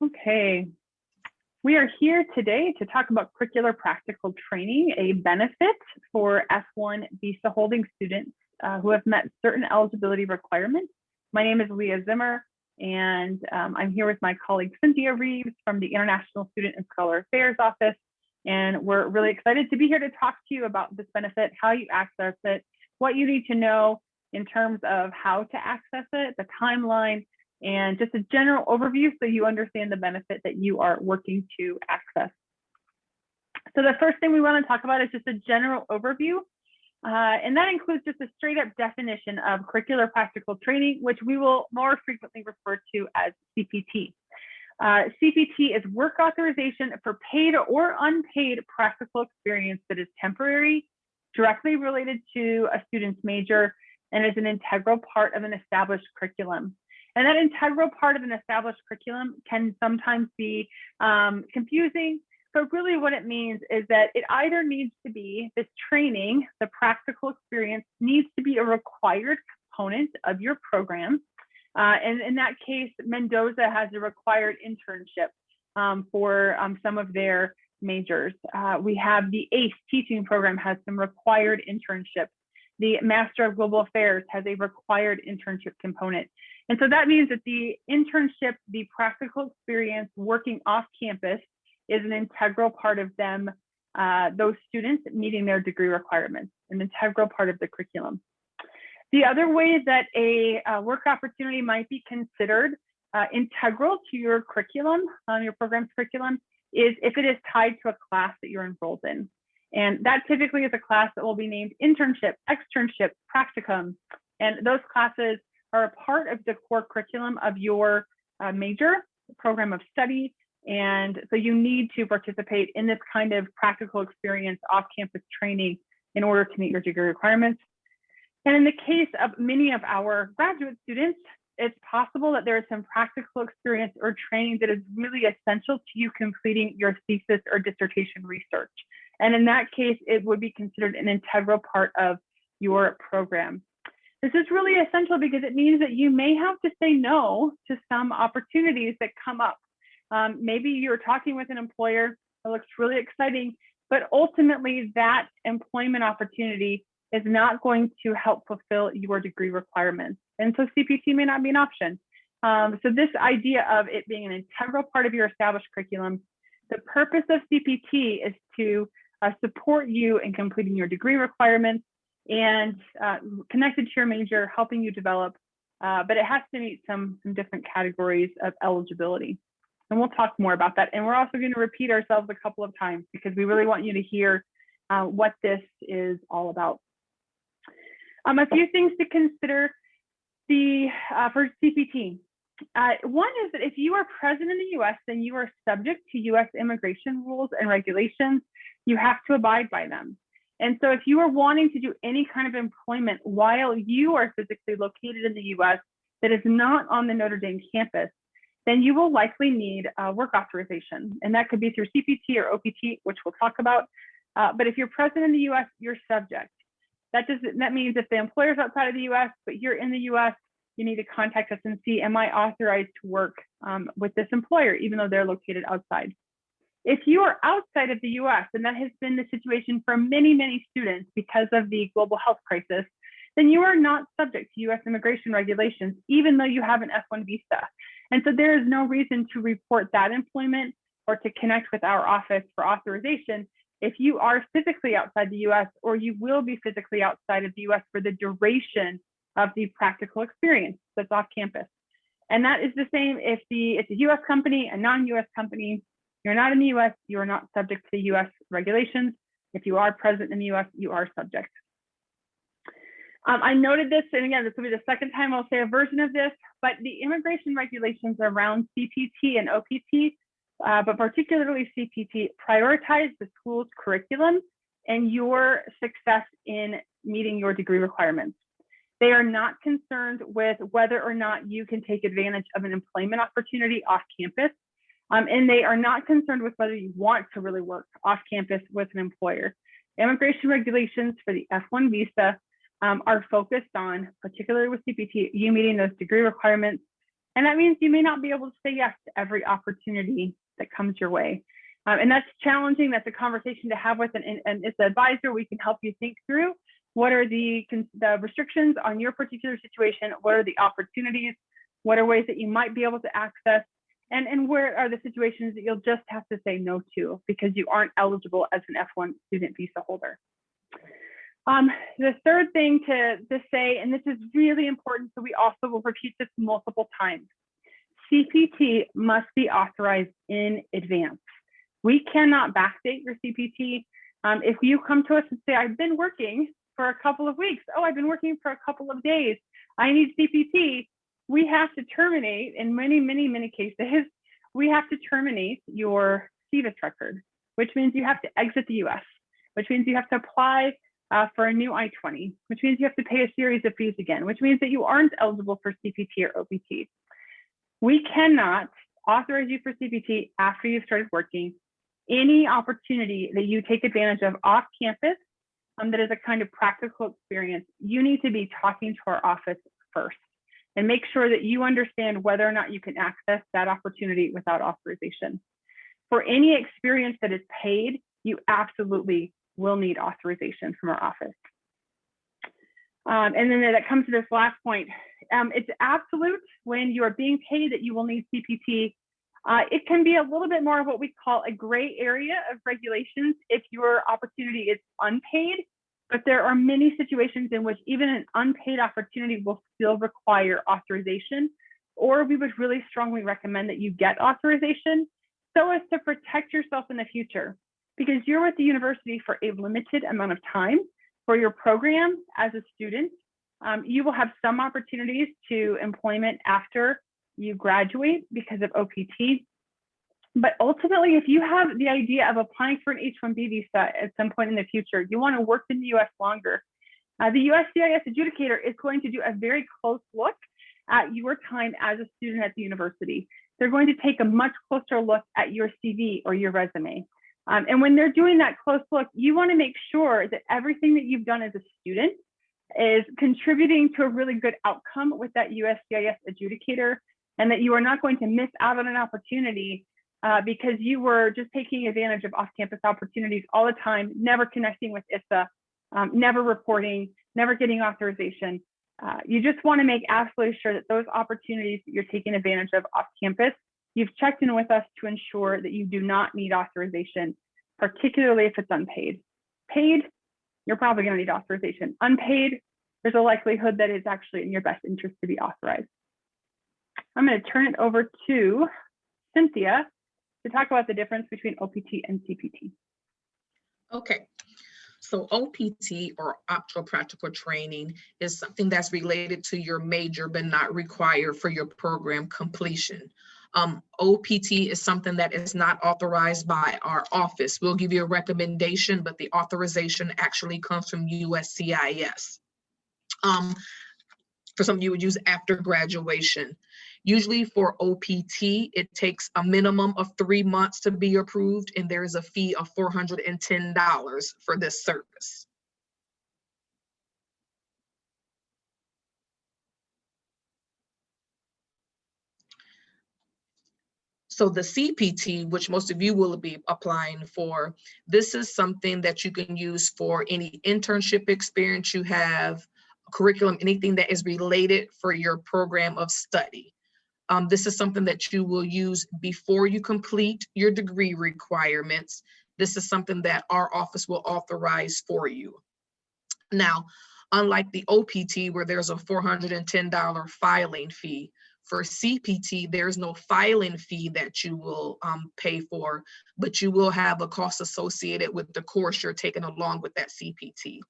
Okay, we are here today to talk about curricular practical training, a benefit for F1 visa holding students who have met certain eligibility requirements. My name is Leah Zimmer, and I'm here with my colleague Cynthia Reeves from the International Student and Scholar Affairs Office. And we're really excited to be here to talk to you about this benefit, how you access it, what you need to know in terms of how to access it, the timeline, and just a general overview so you understand the benefit that you are working to access. So the first thing we want to talk about is just a general overview, and that includes just a straight up definition of curricular practical training, which we will more frequently refer to as CPT. CPT is work authorization for paid or unpaid practical experience that is temporary, directly related to a student's major, and is an integral part of an established curriculum. And that integral part of an established curriculum can sometimes be confusing, but really what it means is that it either needs to be this training, the practical experience needs to be a required component of your program. And in that case, Mendoza has a required internship for some of their majors. We have the ACE teaching program has some required internships. The Master of Global Affairs has a required internship component. And so that means that the internship, the practical experience working off campus is an integral part of them, those students meeting their degree requirements, an integral part of the curriculum. The other way that a work opportunity might be considered integral to your curriculum, your program's curriculum, is if it is tied to a class that you're enrolled in. And that typically is a class that will be named internship, externship, practicum. And those classes are a part of the core curriculum of your major program of study. And so you need to participate in this kind of practical experience off-campus training in order to meet your degree requirements. And in the case of many of our graduate students, it's possible that there is some practical experience or training that is really essential to you completing your thesis or dissertation research. And in that case, it would be considered an integral part of your program. This is really essential because it means that you may have to say no to some opportunities that come up. Maybe you're talking with an employer that looks really exciting, but ultimately that employment opportunity is not going to help fulfill your degree requirements. And so CPT may not be an option. So this idea of it being an integral part of your established curriculum, the purpose of CPT is to support you in completing your degree requirements and connected to your major, helping you develop, but it has to meet some different categories of eligibility. And we'll talk more about that. And we're also going to repeat ourselves a couple of times because we really want you to hear what this is all about. A few things to consider for CPT. One is that if you are present in the US, then you are subject to US immigration rules and regulations. You have to abide by them. And so if you are wanting to do any kind of employment while you are physically located in the US that is not on the Notre Dame campus, then you will likely need work authorization. And that could be through CPT or OPT, which we'll talk about. But if you're present in the US, you're subject. That means if the employer's outside of the US, but you're in the US, you need to contact us and see, am I authorized to work with this employer, even though they're located outside? If you are outside of the US, and that has been the situation for many, many students because of the global health crisis, then you are not subject to US immigration regulations, even though you have an F1 visa. And so there is no reason to report that employment or to connect with our office for authorization if you are physically outside the US, or you will be physically outside of the US for the duration of the practical experience that's off campus. And that is the same if it's a US company, a non-US company, you're not in the US, you are not subject to the US regulations. If you are present in the US, you are subject. I noted this, and again, this will be the second time I'll say a version of this, but the immigration regulations around CPT and OPT, but particularly CPT, prioritize the school's curriculum and your success in meeting your degree requirements. They are not concerned with whether or not you can take advantage of an employment opportunity off campus. And they are not concerned with whether you want to really work off campus with an employer. Immigration regulations for the F1 visa are focused on, particularly with CPT, you meeting those degree requirements And that means you may not be able to say yes to every opportunity that comes your way. And that's challenging. That's a conversation to have with an advisor. We can help you think through what are the restrictions on your particular situation, what are the opportunities, what are ways that you might be able to access, and where are the situations that you'll just have to say no to because you aren't eligible as an F1 student visa holder. The third thing to say, and this is really important, so we also will repeat this multiple times, CPT must be authorized in advance. We cannot backdate your CPT. If you come to us and say, I've been working for a couple of weeks, oh, I've been working for a couple of days, I need CPT, we have to terminate, in many, many, many cases, we have to terminate your CVIS record, which means you have to exit the US, which means you have to apply for a new I-20, which means you have to pay a series of fees again, which means that you aren't eligible for CPT or OPT. We cannot authorize you for CPT after you've started working. Any opportunity that you take advantage of off campus that is a kind of practical experience, you need to be talking to our office first and make sure that you understand whether or not you can access that opportunity without authorization. For any experience that is paid, you absolutely will need authorization from our office. And then that comes to this last point. It's absolute when you are being paid that you will need CPT. It can be a little bit more of what we call a gray area of regulations if your opportunity is unpaid, but there are many situations in which even an unpaid opportunity will still require authorization, or we would really strongly recommend that you get authorization so as to protect yourself in the future, because you're with the university for a limited amount of time for your program as a student. You will have some opportunities to employment after you graduate because of OPT. But ultimately, if you have the idea of applying for an H-1B visa at some point in the future, you want to work in the US longer, the USCIS adjudicator is going to do a very close look at your time as a student at the university. They're going to take a much closer look at your CV or your resume. And when they're doing that close look, you want to make sure that everything that you've done as a student is contributing to a really good outcome with that USCIS adjudicator, and that you are not going to miss out on an opportunity because you were just taking advantage of off-campus opportunities all the time, never connecting with ISSA, never reporting, never getting authorization. You just want to make absolutely sure that those opportunities that you're taking advantage of off-campus, you've checked in with us to ensure that you do not need authorization, particularly if it's unpaid. Paid, you're probably going to need authorization. Unpaid, there's a likelihood that it's actually in your best interest to be authorized. I'm going to turn it over to Cynthia to talk about the difference between OPT and CPT. Okay, so OPT, or optional practical training, is something that's related to your major but not required for your program completion. OPT is something that is not authorized by our office. We'll give you a recommendation, but the authorization actually comes from USCIS. For something you would use after graduation. Usually for OPT, it takes a minimum of 3 months to be approved, and there is a fee of $410 for this service. So the CPT, which most of you will be applying for, this is something that you can use for any internship experience you have, curriculum, anything that is related for your program of study. This is something that you will use before you complete your degree requirements. This is something that our office will authorize for you. Now, unlike the OPT, where there's a $410 filing fee, for CPT, there's no filing fee that you will pay for, but you will have a cost associated with the course you're taking along with that CPT.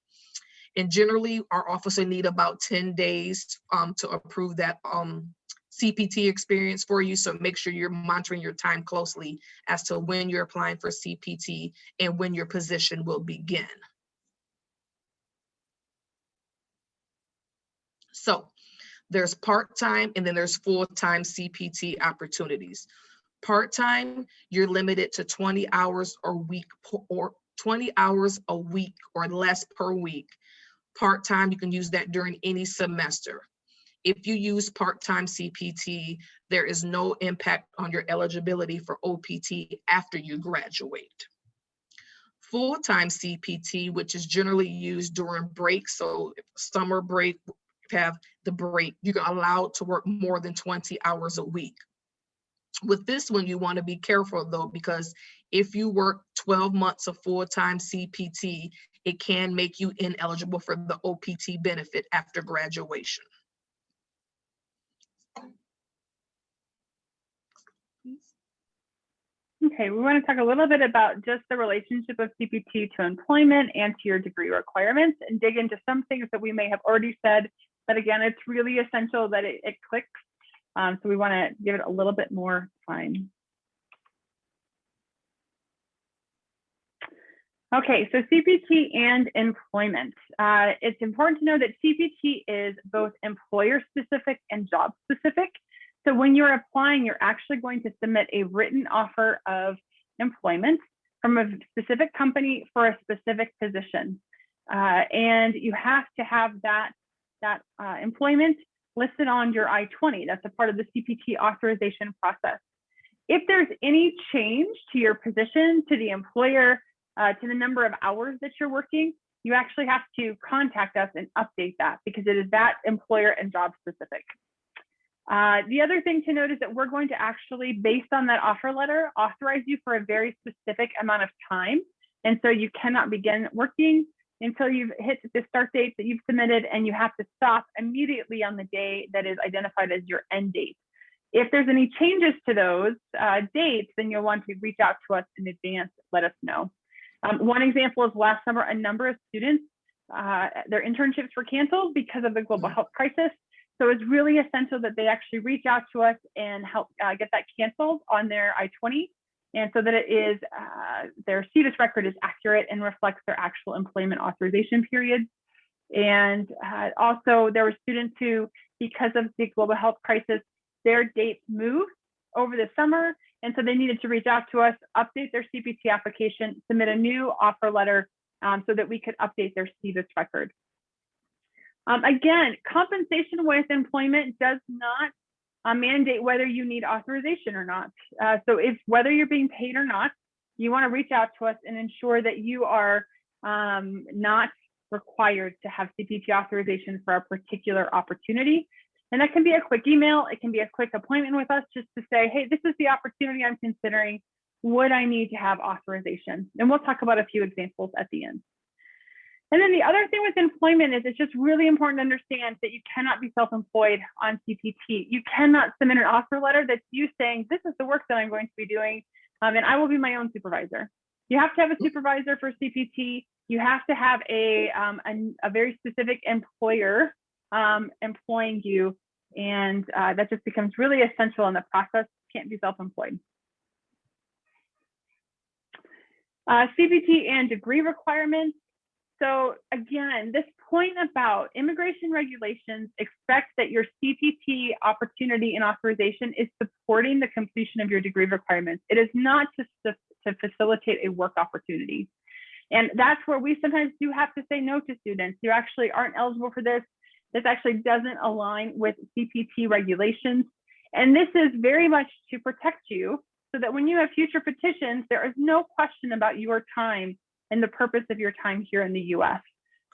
And generally, our office will need about 10 days to approve that CPT experience for you. So make sure you're monitoring your time closely as to when you're applying for CPT and when your position will begin. So there's part-time and then there's full-time CPT opportunities. Part-time, you're limited to 20 hours a week or 20 hours a week or less per week. Part-time, you can use that during any semester. If you use part-time CPT, there is no impact on your eligibility for OPT after you graduate. Full-time CPT, which is generally used during breaks, so summer break, have the break, you're allowed to work more than 20 hours a week. With this one, you want to be careful though, because if you work 12 months of full-time CPT, it can make you ineligible for the OPT benefit after graduation. Okay, we want to talk a little bit about just the relationship of CPT to employment and to your degree requirements, and dig into some things that we may have already said, but again, it's really essential that it clicks. So we want to give it a little bit more time. Okay, so CPT and employment. It's important to know that CPT is both employer specific and job specific. So when you're applying, you're actually going to submit a written offer of employment from a specific company for a specific position. And you have to have that employment listed on your I-20. That's a part of the CPT authorization process. If there's any change to your position, to the employer, to the number of hours that you're working, you actually have to contact us and update that, because it is that employer and job specific. The other thing to note is that we're going to actually, based on that offer letter, authorize you for a very specific amount of time. And so you cannot begin working until you've hit the start date that you've submitted, and you have to stop immediately on the day that is identified as your end date. If there's any changes to those dates, then you'll want to reach out to us in advance, let us know. One example is last summer, a number of students, their internships were canceled because of the global health crisis. So it's really essential that they actually reach out to us and help get that canceled on their I-20, and so that it is their CVIS record is accurate and reflects their actual employment authorization period. And also there were students who, because of the global health crisis, their dates moved over the summer, and so they needed to reach out to us, update their CPT application, submit a new offer letter so that we could update their CVIS record. Again, compensation with employment does not mandate whether you need authorization or not. So if whether you're being paid or not, you want to reach out to us and ensure that you are not required to have CPT authorization for a particular opportunity. And that can be a quick email. It can be a quick appointment with us just to say, hey, this is the opportunity I'm considering. Would I need to have authorization? And we'll talk about a few examples at the end. And then the other thing with employment is it's just really important to understand that you cannot be self-employed on CPT. You cannot submit an offer letter that's you saying, this is the work that I'm going to be doing, and I will be my own supervisor. You have to have a supervisor for CPT. You have to have a very specific employer employing you, and that just becomes really essential in the process. Can't be self-employed. CPT and degree requirements. So again, this point about immigration regulations expect that your CPT opportunity and authorization is supporting the completion of your degree requirements. It is not to facilitate a work opportunity. And that's where we sometimes do have to say no to students who actually aren't eligible for this. This actually doesn't align with CPT regulations. And this is very much to protect you so that when you have future petitions, there is no question about your time and the purpose of your time here in the US.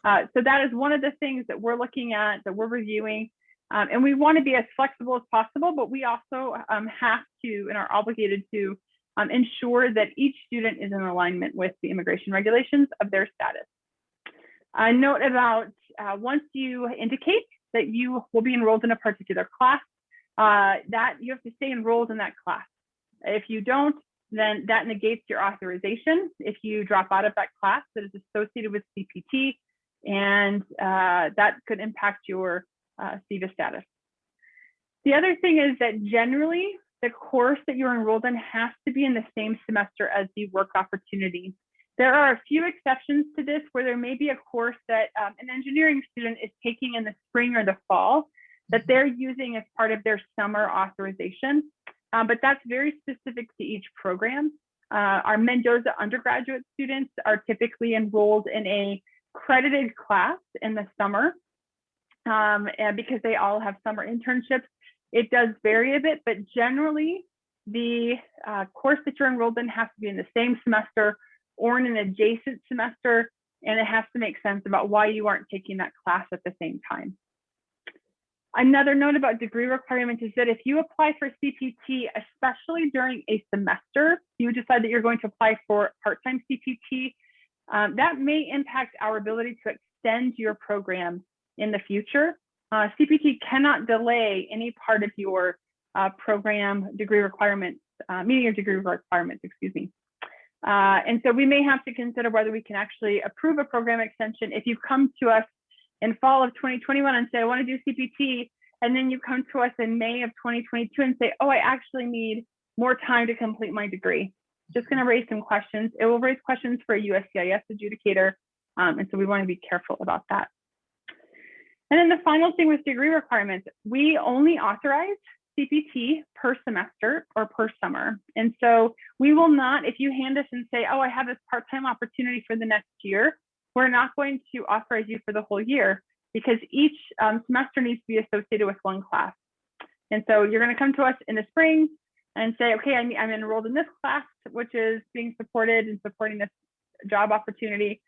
So that is one of the things that we're looking at, that we're reviewing. And we want to be as flexible as possible, but we also have to and are obligated to ensure that each student is in alignment with the immigration regulations of their status. A note about once you indicate that you will be enrolled in a particular class, that you have to stay enrolled in that class. If you don't, then that negates your authorization if you drop out of that class that is associated with CPT, and that could impact your CVIS status. The other thing is that generally the course that you're enrolled in has to be in the same semester as the work opportunity. There are a few exceptions to this where there may be a course that an engineering student is taking in the spring or the fall that they're using as part of their summer authorization. But that's very specific to each program. Our Mendoza undergraduate students are typically enrolled in a credited class in the summer. and because they all have summer internships, it does vary a bit, but generally the course that you're enrolled in has to be in the same semester or in an adjacent semester, and it has to make sense about why you aren't taking that class at the same time. Another note about degree requirements is that if you apply for CPT, especially during a semester, you decide that you're going to apply for part-time CPT, that may impact our ability to extend your program in the future. CPT cannot delay any part of your program degree requirements, meeting your degree requirements, excuse me. And so we may have to consider whether we can actually approve a program extension. If you come to us in fall of 2021 and say, I want to do CPT, and then you come to us in May of 2022 and say, oh, I actually need more time to complete my degree. Just going to raise some questions. It will raise questions for a USCIS adjudicator. And so we want to be careful about that. And then the final thing with degree requirements, we only authorize CPT per semester or per summer. And so we will not, if you hand us and say, oh, I have this part-time opportunity for the next year, we're not going to authorize you for the whole year because each semester needs to be associated with one class. And so you're going to come to us in the spring and say, okay, I'm enrolled in this class, which is being supported and supporting this job opportunity.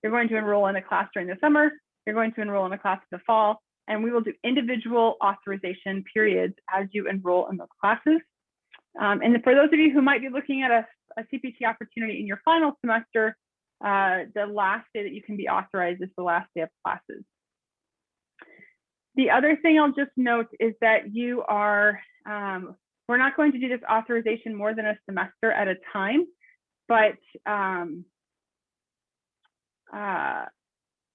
You're going to enroll in a class during the summer. You're going to enroll in a class in the fall, and we will do individual authorization periods as you enroll in those classes. And for those of you who might be looking at a CPT opportunity in your final semester, the last day that you can be authorized is the last day of classes. The other thing I'll just note is that you are, we're not going to do this authorization more than a semester at a time, but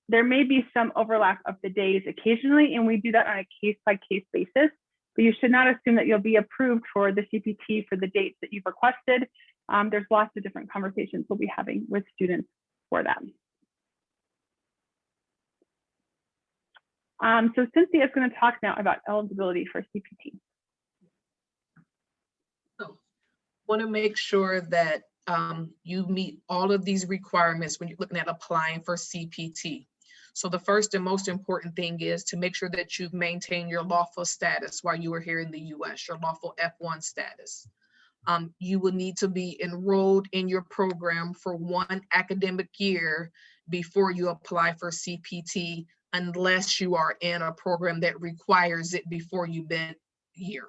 there may be some overlap of the days occasionally, and we do that on a case-by-case basis. But you should not assume that you'll be approved for the CPT for the dates that you've requested. There's lots of different conversations we'll be having with students for that. So Cynthia is going to talk now about eligibility for CPT. So, want to make sure that you meet all of these requirements when you're looking at applying for CPT. So the first and most important thing is to make sure that you maintain your lawful status while you are here in the US, your lawful F1 status. You will need to be enrolled in your program for 1 academic year before you apply for CPT, unless you are in a program that requires it before you've been here.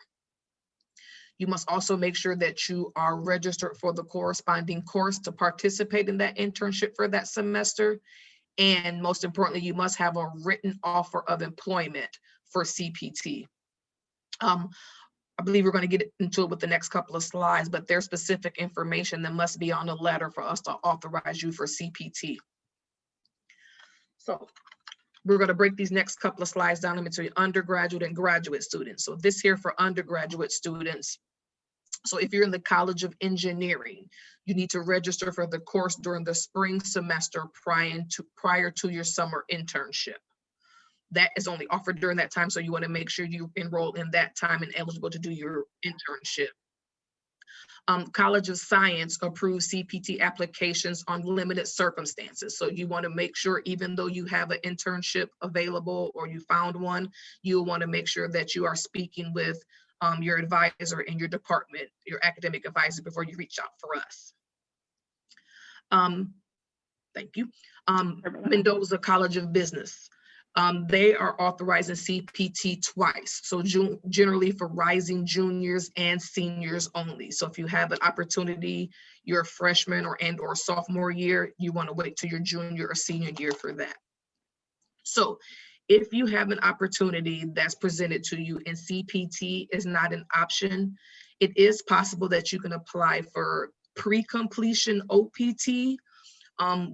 You must also make sure that you are registered for the corresponding course to participate in that internship for that semester. And most importantly, you must have a written offer of employment for CPT. I believe we're going to get into it with the next couple of slides, but there's specific information that must be on a letter for us to authorize you for CPT. So we're going to break these next couple of slides down into undergraduate and graduate students. So this here for undergraduate students. So if you're in the College of Engineering, you need to register for the course during the spring semester prior to your summer internship. That is only offered during that time, so you want to make sure you enroll in that time and eligible to do your internship. College of Science approves CPT applications on limited circumstances. So you want to make sure, even though you have an internship available or you found one, you'll want to make sure that you are speaking with your advisor in your department, your academic advisor, before you reach out for us. Thank you. Mendoza College of Business. They are authorizing CPT twice. So generally for rising juniors and seniors only. So if you have an opportunity, you're a freshman or sophomore year, you want to wait till your junior or senior year for that. So if you have an opportunity that's presented to you and CPT is not an option, it is possible that you can apply for pre-completion OPT,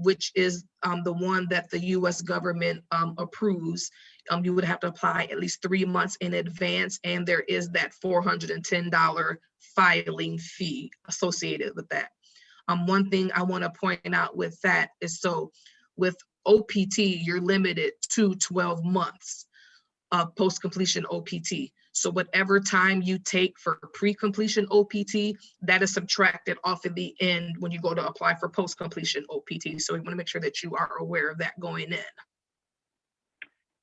which is the one that the US government approves. You would have to apply at least 3 months in advance, and there is that $410 filing fee associated with that. One thing I want to point out with that is, so with OPT, you're limited to 12 months of post-completion OPT. So whatever time you take for pre-completion OPT, that is subtracted off at the end when you go to apply for post-completion OPT. So we want to make sure that you are aware of that going in.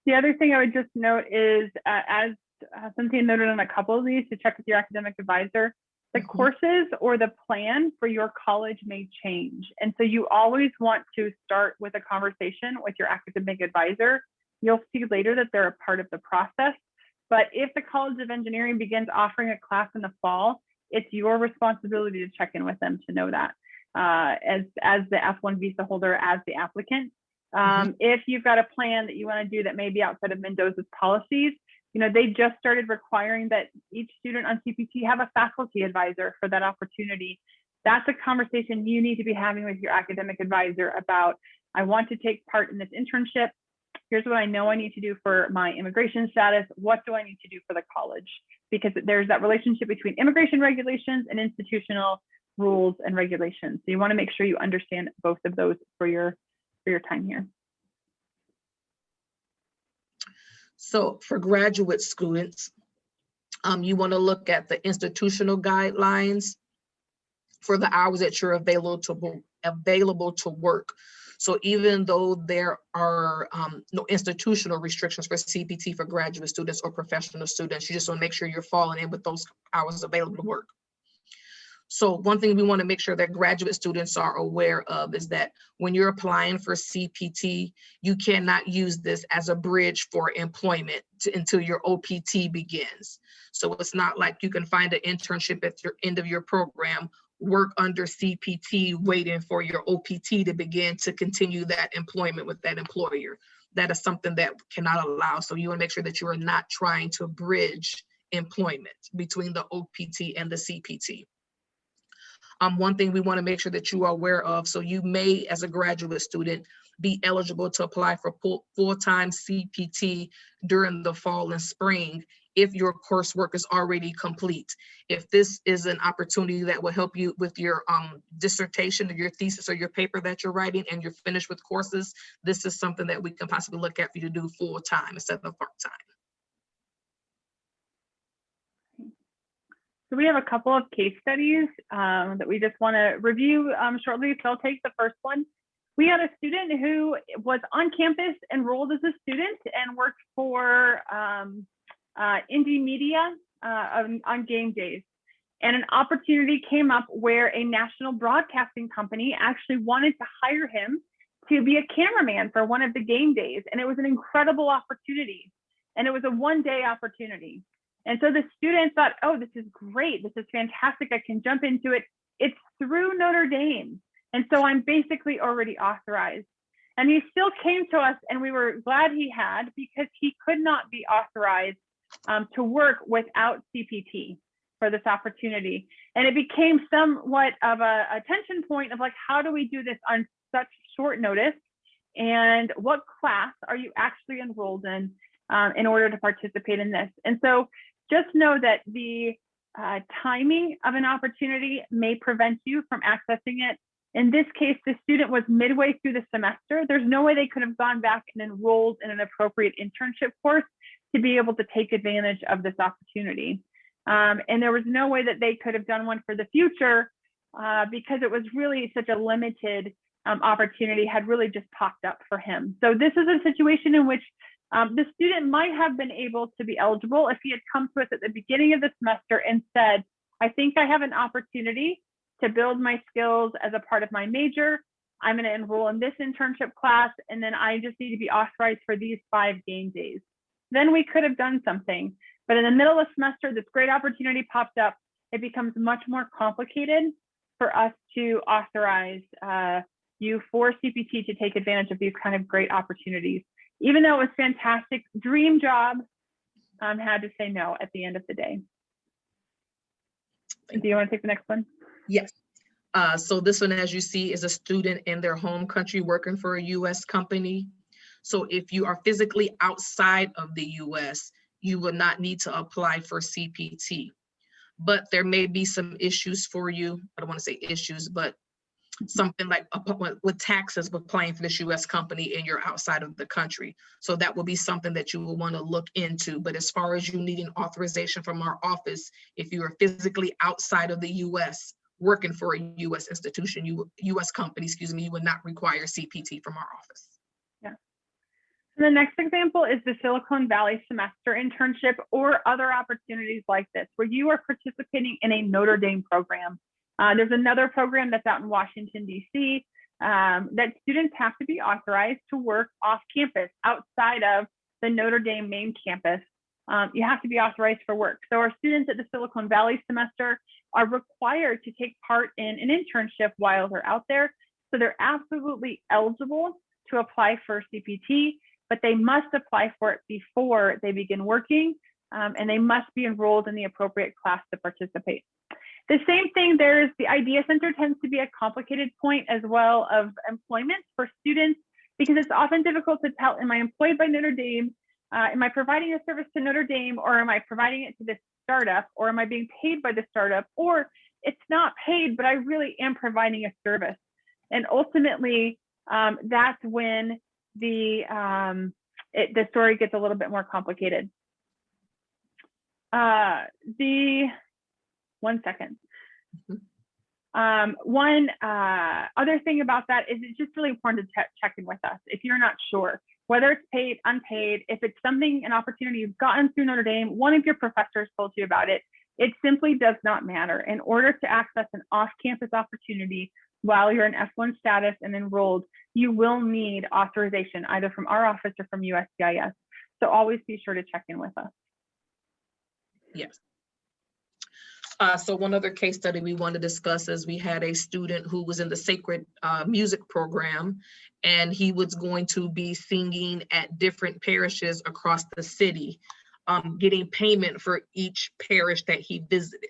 The other thing I would just note is, as Cynthia noted on a couple of these, to check with your academic advisor, the courses or the plan for your college may change. And so you always want to start with a conversation with your academic advisor. You'll see later that they're a part of the process. But if the College of Engineering begins offering a class in the fall, it's your responsibility to check in with them to know that as the F1 visa holder, as the applicant. If you've got a plan that you want to do that may be outside of Mendoza's policies, you know, they just started requiring that each student on CPT have a faculty advisor for that opportunity. That's a conversation you need to be having with your academic advisor about, I want to take part in this internship. Here's what I know I need to do for my immigration status. What do I need to do for the college? Because there's that relationship between immigration regulations and institutional rules and regulations. So you want to make sure you understand both of those for your time here. So for graduate students, you want to look at the institutional guidelines for the hours that you're available to work. So even though there are no institutional restrictions for CPT for graduate students or professional students, you just want to make sure you're falling in with those hours available to work. So one thing we want to make sure that graduate students are aware of is that when you're applying for CPT, you cannot use this as a bridge for employment until your OPT begins. So it's not like you can find an internship at your end of your program, work under CPT, waiting for your OPT to begin to continue that employment with that employer. That is something that cannot allow. So you want to make sure that you are not trying to bridge employment between the OPT and the CPT. One thing we want to make sure that you are aware of, so you may, as a graduate student, be eligible to apply for full-time CPT during the fall and spring if your coursework is already complete. If this is an opportunity that will help you with your dissertation or your thesis or your paper that you're writing and you're finished with courses, this is something that we can possibly look at for you to do full-time instead of part-time. So we have a couple of case studies that we just want to review shortly. So I'll take the first one. We had a student who was on campus, enrolled as a student, and worked for indie media on game days. And an opportunity came up where a national broadcasting company actually wanted to hire him to be a cameraman for one of the game days. And it was an incredible opportunity. And it was a one-day opportunity. And so the student thought, oh, this is great. This is fantastic. I can jump into it. It's through Notre Dame. And so I'm basically already authorized. And he still came to us, and we were glad he had, because he could not be authorized to work without CPT for this opportunity. And it became somewhat of a tension point of like, how do we do this on such short notice? And what class are you actually enrolled in order to participate in this? And so just know that the timing of an opportunity may prevent you from accessing it. In this case, the student was midway through the semester. There's no way they could have gone back and enrolled in an appropriate internship course to be able to take advantage of this opportunity. And there was no way that they could have done one for the future because it was really such a limited opportunity had really just popped up for him. So this is a situation in which the student might have been able to be eligible if he had come to us at the beginning of the semester and said, I think I have an opportunity to build my skills as a part of my major. I'm going to enroll in this internship class, and then I just need to be authorized for these 5 game days. Then we could have done something. But in the middle of the semester, this great opportunity popped up. It becomes much more complicated for us to authorize you for CPT to take advantage of these kind of great opportunities. Even though it was fantastic, dream job, had to say no at the end of the day. Do you want to take the next one? Yes. So this one, as you see, is a student in their home country working for a U.S. company. So if you are physically outside of the U.S., you will not need to apply for CPT. But there may be some issues for you. I don't want to say issues, but something like with taxes with applying for this U.S. company and you're outside of the country. So that will be something that you will want to look into. But as far as you needing authorization from our office, if you are physically outside of the U.S. working for a U.S. institution, U.S. company, excuse me, you would not require CPT from our office. Yeah. The next example is the Silicon Valley semester internship or other opportunities like this, where you are participating in a Notre Dame program. There's another program that's out in Washington, D.C., that students have to be authorized to work off campus outside of the Notre Dame main campus. You have to be authorized for work. So our students at the Silicon Valley semester are required to take part in an internship while they're out there. So they're absolutely eligible to apply for CPT, but they must apply for it before they begin working, and they must be enrolled in the appropriate class to participate. The same thing, there's the Idea Center tends to be a complicated point as well of employment for students, because it's often difficult to tell, am I employed by Notre Dame? Am I providing a service to Notre Dame, or am I providing it to this startup, or am I being paid by the startup? Or it's not paid, but I really am providing a service. And ultimately, that's when the story gets a little bit more complicated. One second. One other thing about that is it's just really important to check in with us if you're not sure whether it's paid, unpaid, if it's something, an opportunity you've gotten through Notre Dame, one of your professors told you about it, it simply does not matter. In order to access an off-campus opportunity while you're in F1 status and enrolled, you will need authorization either from our office or from USCIS. So always be sure to check in with us. Yes. So one other case study we want to discuss is we had a student who was in the sacred music program, and he was going to be singing at different parishes across the city, getting payment for each parish that he visited.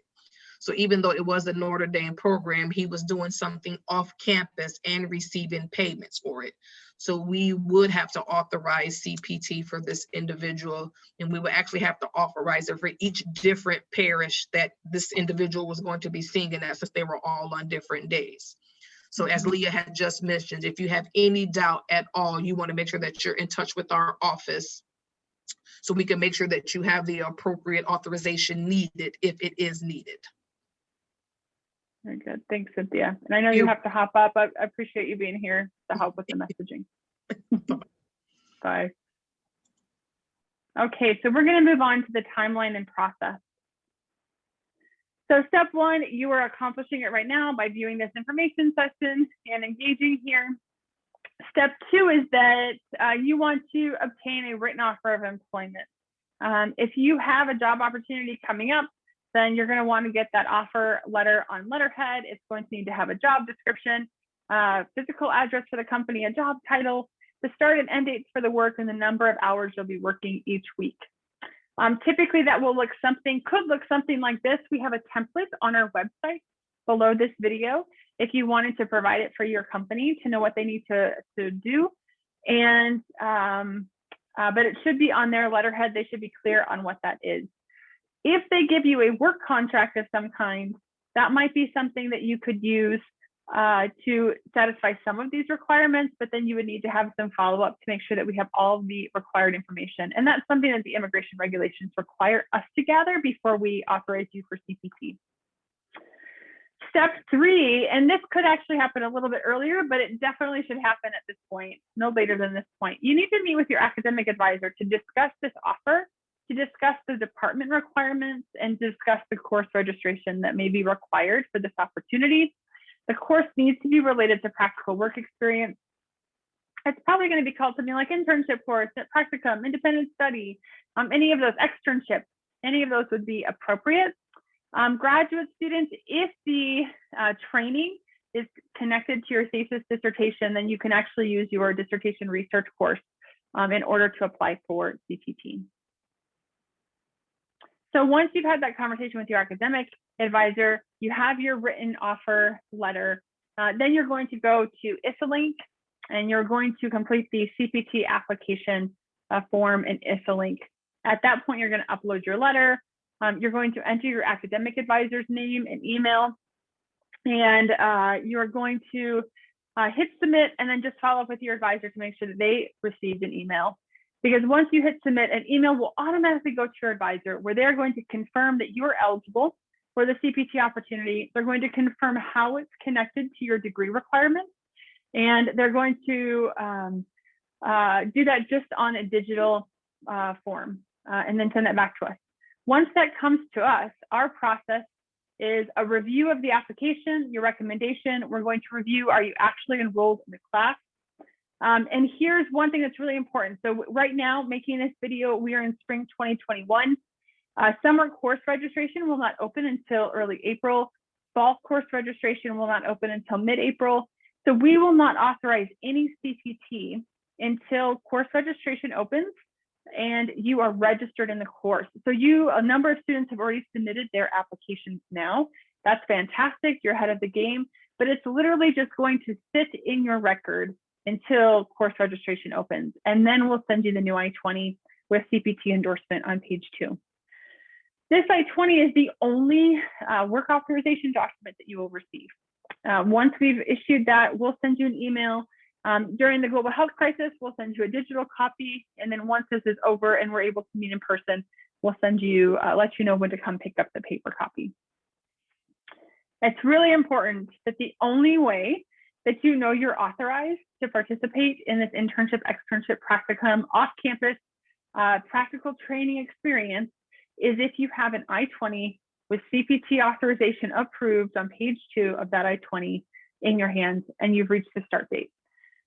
So even though it was a Notre Dame program, he was doing something off campus and receiving payments for it. So we would have to authorize CPT for this individual, and we would actually have to authorize it for each different parish that this individual was going to be singing at, since they were all on different days. So as Leah had just mentioned, if you have any doubt at all, you want to make sure that you're in touch with our office so we can make sure that you have the appropriate authorization needed if it is needed. Very good. Thanks, Cynthia. And I know you have to hop up. I appreciate you being here to help with the messaging. Bye. Okay, so we're going to move on to the timeline and process. So step one, you are accomplishing it right now by viewing this information session and engaging here. Step two is that you want to obtain a written offer of employment. If you have a job opportunity coming up, then you're going to want to get that offer letter on letterhead. It's going to need to have a job description, physical address for the company, a job title, the start and end dates for the work, and the number of hours you'll be working each week. Typically that will could look something like this. We have a template on our website below this video if you wanted to provide it for your company to know what they need to do. And but it should be on their letterhead. They should be clear on what that is. If they give you a work contract of some kind, that might be something that you could use to satisfy some of these requirements, but then you would need to have some follow-up to make sure that we have all the required information. And that's something that the immigration regulations require us to gather before we authorize you for CPT. Step three, and this could actually happen a little bit earlier, but it definitely should happen at this point, no later than this point. You need to meet with your academic advisor to discuss this offer, to discuss the department requirements, and discuss the course registration that may be required for this opportunity. The course needs to be related to practical work experience. It's probably going to be called something like internship course, practicum, independent study, any of those externships, any of those would be appropriate. Graduate students, if the training is connected to your thesis dissertation, then you can actually use your dissertation research course in order to apply for CPT. So once you've had that conversation with your academic advisor, you have your written offer letter, then you're going to go to ISSALink and you're going to complete the CPT application form in ISSALink. At that point, you're going to upload your letter. You're going to enter your academic advisor's name and email, and you're going to hit submit and then just follow up with your advisor to make sure that they received an email. Because once you hit submit, an email will automatically go to your advisor where they're going to confirm that you're eligible for the CPT opportunity. They're going to confirm how it's connected to your degree requirements. And they're going to do that just on a digital form and then send that back to us. Once that comes to us, our process is a review of the application, your recommendation. We're going to review, are you actually enrolled in the class? And here's one thing that's really important. So right now, making this video, we are in spring 2021. Summer course registration will not open until early April. Fall course registration will not open until mid-April. So we will not authorize any CPT until course registration opens and you are registered in the course. So a number of students have already submitted their applications now. That's fantastic, you're ahead of the game, but it's literally just going to sit in your record until course registration opens. And then we'll send you the new I-20 with CPT endorsement on page 2. This I-20 is the only work authorization document that you will receive. Once we've issued that, we'll send you an email. During the global health crisis, we'll send you a digital copy. And then once this is over and we're able to meet in person, we'll send you, let you know when to come pick up the paper copy. It's really important that the only way that you know you're authorized to participate in this internship, externship, practicum, off-campus practical training experience is if you have an I-20 with CPT authorization approved on page 2 of that I-20 in your hands and you've reached the start date.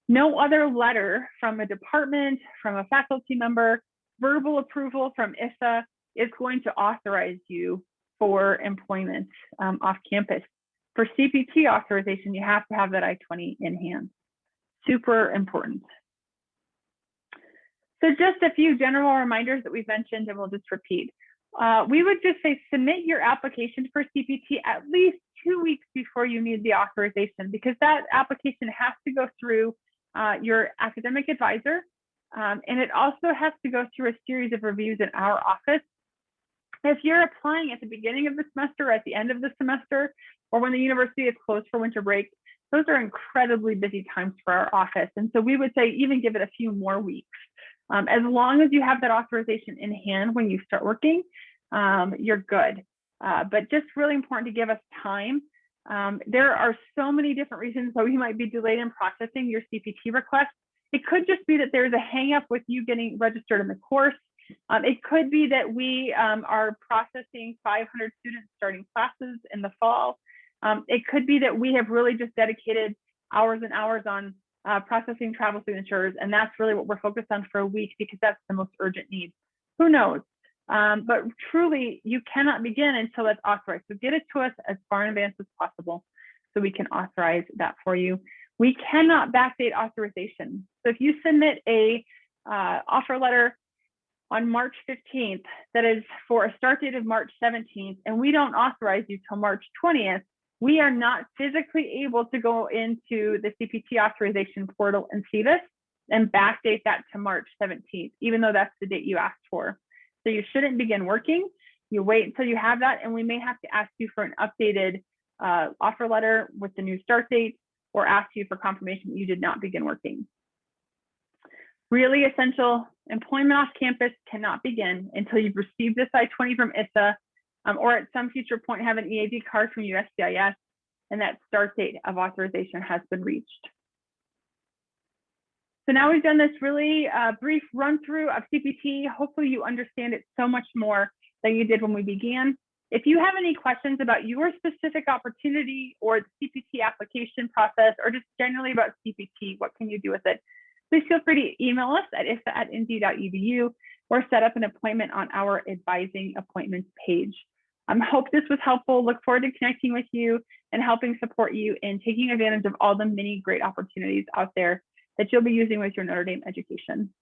No other letter from a department, from a faculty member, verbal approval from ISSA is going to authorize you for employment off campus. For CPT authorization, you have to have that I-20 in hand. Super important. So just a few general reminders that we've mentioned and we'll just repeat. We would just say submit your application for CPT at least 2 weeks before you need the authorization, because that application has to go through your academic advisor, and it also has to go through a series of reviews in our office. If you're applying at the beginning of the semester or at the end of the semester, or when the university is closed for winter break, those are incredibly busy times for our office. And so we would say even give it a few more weeks. As long as you have that authorization in hand when you start working, you're good. But just really important to give us time. There are so many different reasons why we might be delayed in processing your CPT request. It could just be that there's a hang up with you getting registered in the course. It could be that we are processing 500 students starting classes in the fall. It could be that we have really just dedicated hours and hours on processing travel signatures, and that's really what we're focused on for a week because that's the most urgent need. Who knows? But truly, you cannot begin until it's authorized. So get it to us as far in advance as possible so we can authorize that for you. We cannot backdate authorization. So if you submit a offer letter on March 15th that is for a start date of March 17th, and we don't authorize you till March 20th, we are not physically able to go into the CPT authorization portal and see this and backdate that to March 17th, even though that's the date you asked for. So you shouldn't begin working. You wait until you have that, and we may have to ask you for an updated offer letter with the new start date or ask you for confirmation that you did not begin working. Really essential, employment off campus cannot begin until you've received this I-20 from ISSA or at some future point have an EAD card from USCIS and that start date of authorization has been reached. So now we've done this really brief run through of CPT. Hopefully you understand it so much more than you did when we began. If you have any questions about your specific opportunity or the CPT application process, or just generally about CPT, what can you do with it? Please feel free to email us at issa@indy.edu or set up an appointment on our advising appointments page. I hope this was helpful. Look forward to connecting with you and helping support you in taking advantage of all the many great opportunities out there that you'll be using with your Notre Dame education.